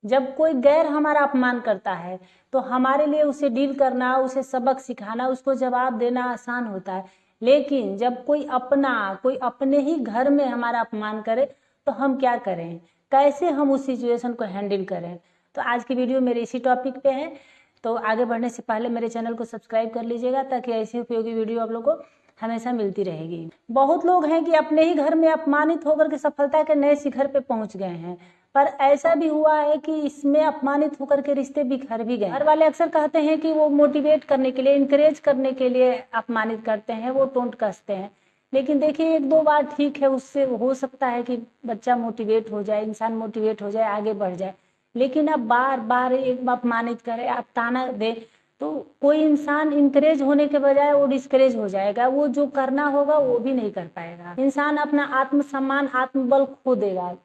जब कोई गैर हमारा अपमान करता है तो हमारे लिए उसे डील करना, उसे सबक सिखाना, उसको जवाब देना आसान होता है। लेकिन जब कोई अपने ही घर में हमारा अपमान करे तो हम क्या करें, कैसे हम उस सिचुएशन को हैंडल करें। तो आज की वीडियो मेरे इसी टॉपिक पे है। तो आगे बढ़ने से पहले मेरे चैनल को सब्सक्राइब कर लीजिएगा ताकि ऐसी उपयोगी वीडियो आप लोगों को हमेशा मिलती रहेगी। बहुत लोग हैं कि अपने ही घर में अपमानित होकर के सफलता के नए शिखर पे पहुंच गए हैं, पर ऐसा भी हुआ है कि इसमें अपमानित होकर के रिश्ते बिखर भी गए। घर वाले अक्सर कहते हैं कि वो मोटिवेट करने के लिए, इंकरेज करने के लिए अपमानित करते हैं, वो टोंट कसते हैं। लेकिन देखिए, एक दो बार ठीक है, उससे हो सकता है कि बच्चा मोटिवेट हो जाए, इंसान मोटिवेट हो जाए, आगे बढ़ जाए। लेकिन अब बार बार एक अपमानित करे, आप ताना दे, तो कोई इंसान इंकरेज होने के बजाय वो डिस्करेज हो जाएगा। वो जो करना होगा वो भी नहीं कर पाएगा। इंसान अपना आत्मसम्मान, आत्मबल खो देगा।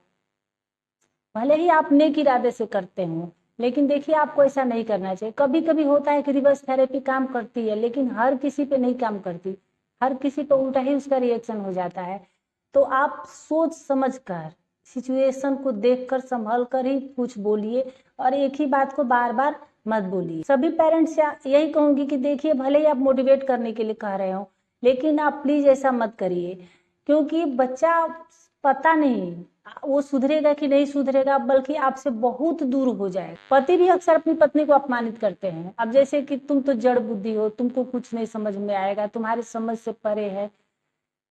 भले ही आप नेक इरादे से करते हो, लेकिन देखिए, आपको ऐसा नहीं करना चाहिए। कभी कभी होता है कि रिवर्स थेरेपी काम करती है, लेकिन हर किसी पे नहीं काम करती। हर किसी पे उल्टा ही उसका रिएक्शन हो जाता है। तो आप सोच समझ कर, सिचुएशन को देखकर, संभल कर ही कुछ बोलिए, और एक ही बात को बार बार मत बोलिए। सभी पेरेंट्स से यही कहूंगी कि देखिए, भले ही आप मोटिवेट करने के लिए कह रहे हो, लेकिन आप प्लीज ऐसा मत करिए, क्योंकि बच्चा पता नहीं वो सुधरेगा कि नहीं सुधरेगा, बल्कि आपसे बहुत दूर हो जाएगा। पति भी अक्सर अपनी पत्नी को अपमानित करते हैं। अब जैसे कि तुम तो जड़ बुद्धि हो, तुमको कुछ नहीं समझ में आएगा, तुम्हारी समझ से परे है।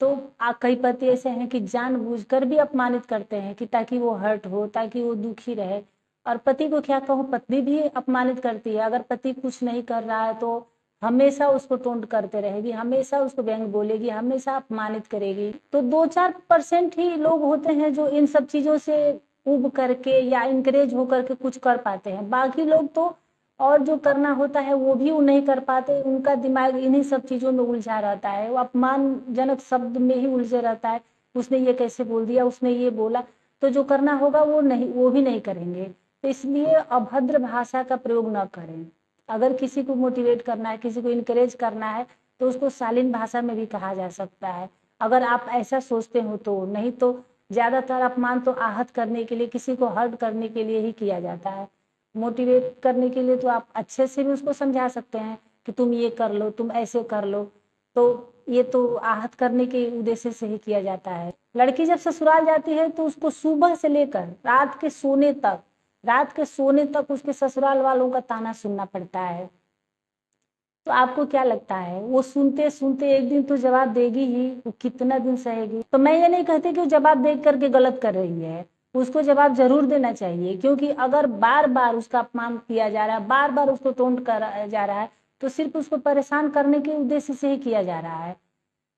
तो कई पति ऐसे हैं कि जानबूझकर भी अपमानित करते हैं कि ताकि वो हर्ट हो, ताकि वो दुखी रहे। और पति को क्या कहूँ, पत्नी भी अपमानित करती है। अगर पति कुछ नहीं कर रहा है तो हमेशा उसको टोंट करते रहेगी, हमेशा उसको व्यंग बोलेगी, हमेशा अपमानित करेगी। तो 2-4% ही लोग होते हैं जो इन सब चीजों से उब करके या इंकरेज होकर के कुछ कर पाते हैं। बाकी लोग तो और जो करना होता है वो भी वो नहीं कर पाते। उनका दिमाग इन्हीं सब चीजों में उलझा रहता है, वो अपमानजनक शब्द में ही उलझे रहता है। उसने ये कैसे बोल दिया, उसने ये बोला, तो जो करना होगा वो भी नहीं करेंगे। तो इसलिए अभद्र भाषा का प्रयोग न करें। अगर किसी को मोटिवेट करना है, किसी को इनकरेज करना है, तो उसको शालीन भाषा में भी कहा जा सकता है, अगर आप ऐसा सोचते हो तो। नहीं तो ज्यादातर अपमान तो आहत करने के लिए, किसी को हर्ट करने के लिए ही किया जाता है। मोटिवेट करने के लिए तो आप अच्छे से भी उसको समझा सकते हैं कि तुम ये कर लो, तुम ऐसे कर लो। तो ये तो आहत करने के उद्देश्य से ही किया जाता है। लड़की जब ससुराल जाती है तो उसको सुबह से लेकर रात के सोने तक उसके ससुराल वालों का ताना सुनना पड़ता है। तो आपको क्या लगता है, वो सुनते सुनते एक दिन तो जवाब देगी ही, वो कितना दिन सहेगी। तो मैं ये नहीं कहती कि वो जवाब दे करके गलत कर रही है, उसको जवाब जरूर देना चाहिए। क्योंकि अगर बार बार उसका अपमान किया जा रहा है, बार बार उसको टोंट कर जा रहा है, तो सिर्फ उसको परेशान करने के उद्देश्य से ही किया जा रहा है,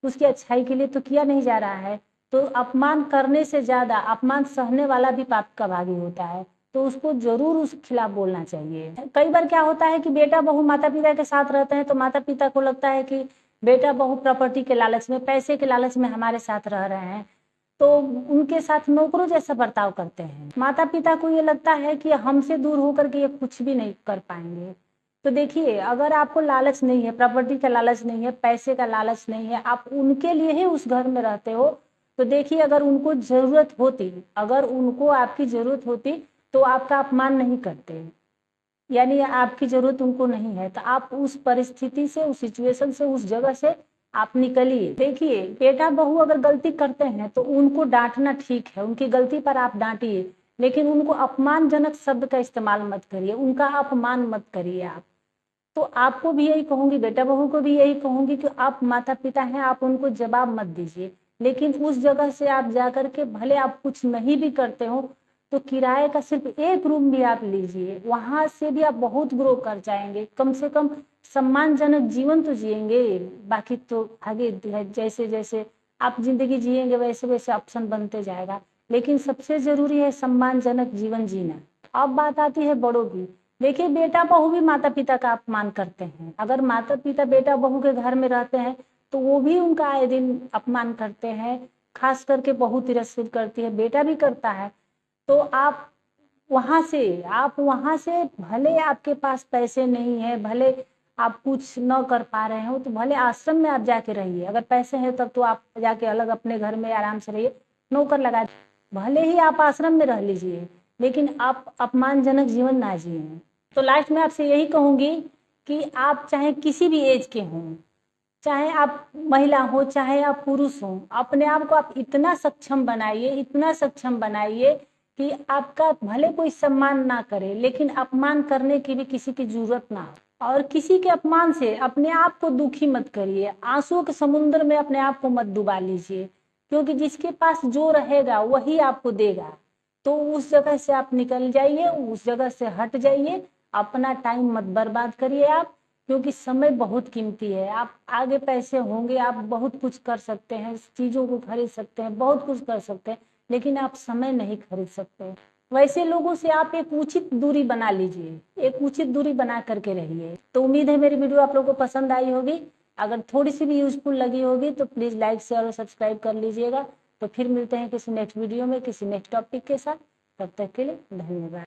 उसकी अच्छाई के लिए तो किया नहीं जा रहा है। तो अपमान करने से ज्यादा अपमान सहने वाला भी पाप का भागी होता है। तो उसको जरूर उस खिलाफ बोलना चाहिए। कई बार क्या होता है कि बेटा बहू माता पिता के साथ रहते हैं, तो माता पिता को लगता है कि बेटा बहू प्रॉपर्टी के लालच में, पैसे के लालच में हमारे साथ रह रहे हैं, तो उनके साथ नौकरों जैसा बर्ताव करते हैं। माता पिता को ये लगता है कि हमसे दूर होकर के ये कुछ भी नहीं कर पाएंगे। तो देखिए, अगर आपको लालच नहीं है, प्रॉपर्टी का लालच नहीं है, पैसे का लालच नहीं है, आप उनके लिए ही उस घर में रहते हो, तो देखिए, अगर उनको जरूरत होती, अगर उनको आपकी जरूरत होती, तो आपका अपमान नहीं करते। यानी आपकी जरूरत उनको नहीं है, तो आप उस परिस्थिति से, उस सिचुएशन से, उस जगह से आप निकलिए। देखिए, बेटा बहू अगर गलती करते हैं तो उनको डांटना ठीक है, उनकी गलती पर आप डांटिए, लेकिन उनको अपमानजनक शब्द का इस्तेमाल मत करिए, उनका अपमान मत करिए आप। तो आपको भी यही कहूंगी, बेटा बहू को भी यही कहूंगी कि आप माता पिता हैं, आप उनको जवाब मत दीजिए। लेकिन उस जगह से आप जाकर के, भले आप कुछ नहीं भी करते हो, तो किराए का सिर्फ एक रूम भी आप लीजिए, वहां से भी आप बहुत ग्रो कर जाएंगे। कम से कम सम्मानजनक जीवन तो जिएंगे। बाकी तो आगे जैसे जैसे आप जिंदगी जिएंगे वैसे वैसे ऑप्शन बनते जाएगा, लेकिन सबसे जरूरी है सम्मानजनक जीवन जीना। अब बात आती है बड़ों की। देखिए, बेटा बहू भी माता पिता का अपमान करते हैं। अगर माता पिता बेटा बहू के घर में रहते हैं तो वो भी उनका आए दिन अपमान करते हैं। खास करके बहू तिरस्कृत करती है, बेटा भी करता है। तो आप वहां से भले आपके पास पैसे नहीं है, भले आप कुछ न कर पा रहे हो, तो भले आश्रम में आप जाके रहिए। अगर पैसे हैं तब तो आप जाके अलग अपने घर में आराम से रहिए, नौकर लगा, भले ही आप आश्रम में रह लीजिए, लेकिन आप अपमानजनक जीवन ना जिए। तो लास्ट में आपसे यही कहूँगी कि आप चाहे किसी भी एज के हों, चाहे आप महिला हो चाहे आप पुरुष हो, अपने आप को आप इतना सक्षम बनाइए, इतना सक्षम बनाइए कि आपका भले कोई सम्मान ना करे लेकिन अपमान करने की भी किसी की जरूरत ना हो। और किसी के अपमान से अपने आप को दुखी मत करिए, आंसुओं के समुद्र में अपने आप को मत डुबा लीजिए, क्योंकि जिसके पास जो रहेगा वही आपको देगा। तो उस जगह से आप निकल जाइए, उस जगह से हट जाइए, अपना टाइम मत बर्बाद करिए आप, क्योंकि समय बहुत कीमती है। आप आगे पैसे होंगे, आप बहुत कुछ कर सकते हैं, चीज़ों को खरीद सकते हैं, बहुत कुछ कर सकते हैं, लेकिन आप समय नहीं खरीद सकते। वैसे लोगों से आप एक उचित दूरी बना लीजिए, एक उचित दूरी बना करके रहिए। तो उम्मीद है मेरी वीडियो आप लोगों को पसंद आई होगी। अगर थोड़ी सी भी यूजफुल लगी होगी तो प्लीज़ लाइक शेयर और सब्सक्राइब कर लीजिएगा। तो फिर मिलते हैं किसी नेक्स्ट वीडियो में किसी नेक्स्ट टॉपिक के साथ। तब तक के लिए धन्यवाद।